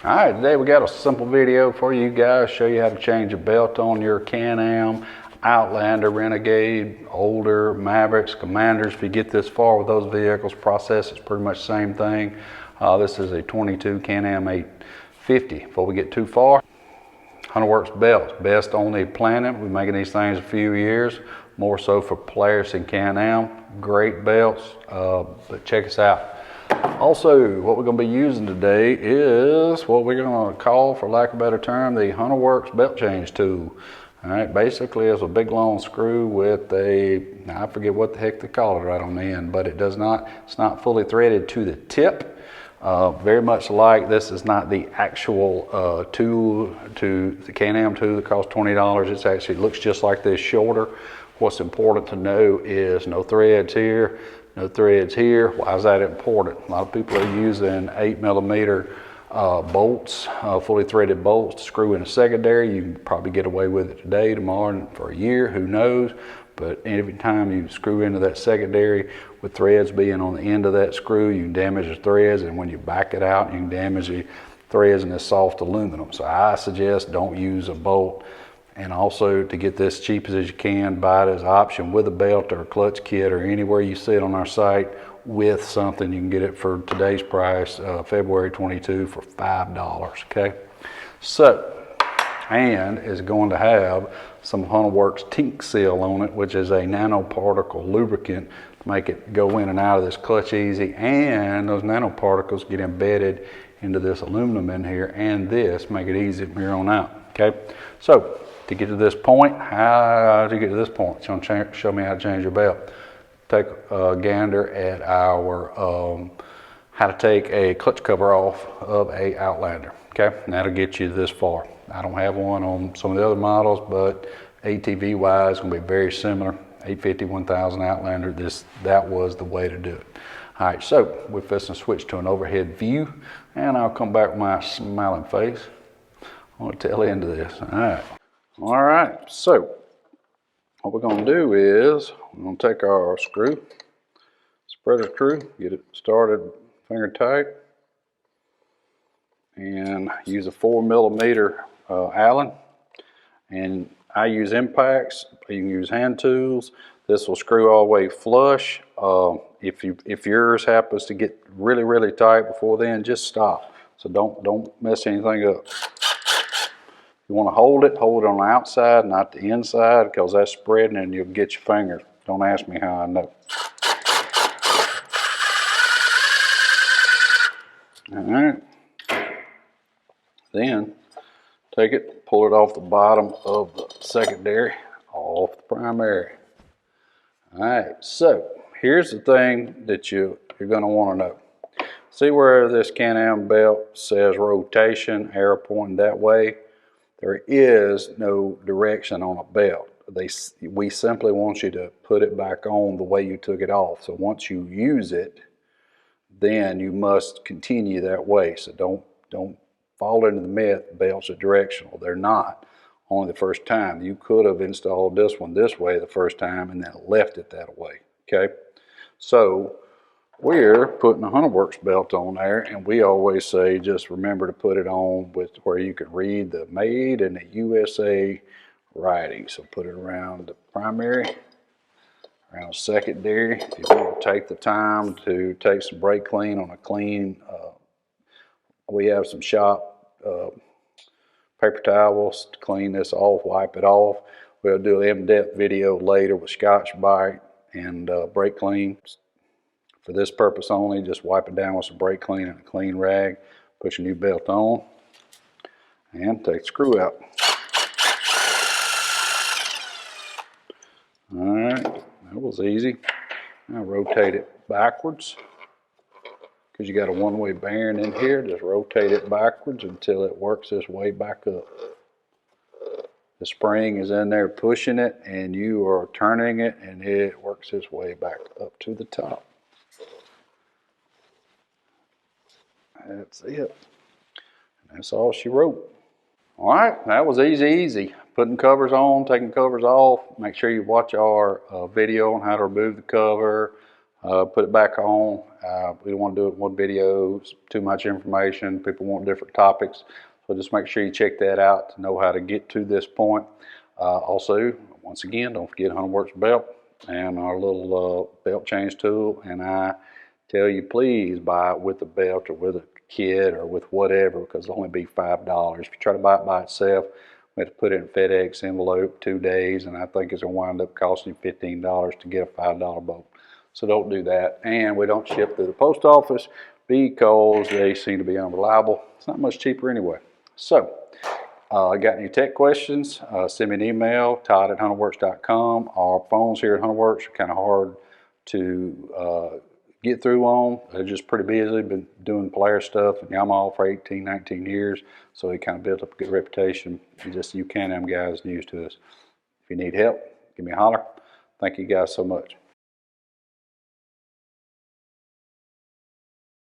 All right, today we got a simple video for you guys, show you how to change a belt on your Can-Am, Outlander, Renegade, older, Mavericks, Commanders. If you get this far with those vehicles, process is pretty much the same thing. This is a 22 Can-Am 850. Before we get too far, HunterWorks belts, best on the planet. We've been making these things a few years, more so for Polaris and Can-Am. Great belts, but check us out. Also, what we're going to be using today is what we're going to call, for lack of a better term, the HunterWorks belt change tool. All right, basically it's a big long screw with a, I forget what the heck they call it right on the end, but it's not fully threaded to the tip. Very much like this is not the actual tool to the Can-Am tool that costs $20. It actually looks just like this, shorter. What's important to know is no threads here. No threads here. Why is that important? A lot of people are using 8mm bolts, fully threaded bolts to screw in a secondary. You can probably get away with it today, tomorrow, and for a year, who knows? But every time you screw into that secondary with threads being on the end of that screw, you can damage the threads, and when you back it out, you can damage the threads in this soft aluminum. So I suggest don't use a bolt. And also, to get this cheap as you can, buy it as an option with a belt or a clutch kit, or anywhere you see it on our site with something. You can get it for today's price, February 22, for $5, okay? So, and is going to have some HunterWorks Tink Seal on it, which is a nanoparticle lubricant to make it go in and out of this clutch easy, and those nanoparticles get embedded into this aluminum in here, and this make it easy from here on out, okay? So, to get to this point, how do you get to this point? It's going to show me how to change your belt. Take a gander at our how to take a clutch cover off of a Outlander. Okay, and that'll get you this far. I don't have one on some of the other models, but ATV wise, it's going to be very similar. 850, 1000 Outlander. That was the way to do it. All right, so we're fixing to switch to an overhead view, and I'll come back with my smiling face on the tail end of this. All right, so what we're going to do is we're going to take our screw, spreader screw, get it started finger tight, and use a 4mm Allen. And I use impacts. You can use hand tools. This will screw all the way flush. If yours happens to get really, really tight before then, just stop. So don't mess anything up. You want to hold it on the outside, not the inside, because that's spreading and you'll get your fingers. Don't ask me how I know. All right. Then take it, pull it off the bottom of the secondary, off the primary. All right, so here's the thing that you're going to want to know. See where this Can-Am belt says rotation, arrow pointing that way? There is no direction on a belt. We simply want you to put it back on the way you took it off. So once you use it, then you must continue that way. So don't fall into the myth belts are directional. They're not. Only the first time. You could have installed this one this way the first time and then left it that way. Okay? So we're putting a HunterWorks belt on there, and we always say just remember to put it on with where you can read the made and the USA writing. So put it around the primary, around secondary. If you want to take the time to take some brake clean on a clean, we have some shop paper towels to clean this off, wipe it off. We'll do an in-depth video later with Scotch-Brite and brake clean. For this purpose only, just wipe it down with some brake clean and a clean rag. Put your new belt on and take the screw out. All right, that was easy. Now rotate it backwards. Because you got a one-way bearing in here, just rotate it backwards until it works its way back up. The spring is in there pushing it, and you are turning it, and it works its way back up to the top. That's it. That's all she wrote. All right, that was easy. Putting covers on, taking covers off. Make sure you watch our video on how to remove the cover, put it back on. We don't want to do it in one video. It's too much information. People want different topics. So just make sure you check that out to know how to get to this point. Also, once again, don't forget HunterWorks belt and our little belt change tool. And I tell you, please buy it with a belt or with a kit or with whatever, because it'll only be $5. If you try to buy it by itself, we have to put it in a FedEx envelope 2 days, and I think it's going to wind up costing you $15 to get a $5 bolt. So don't do that. And we don't ship through the post office because they seem to be unreliable. It's not much cheaper anyway. So, got any tech questions? Send me an email, todd@hunterworks.com. Our phones here at HunterWorks are kind of hard to get through on. They're just pretty busy. Been doing Polaris stuff and Yamaha for 18, 19 years. So we kind of built up a good reputation. You Can-Am guys news to us. If you need help, give me a holler. Thank you guys so much.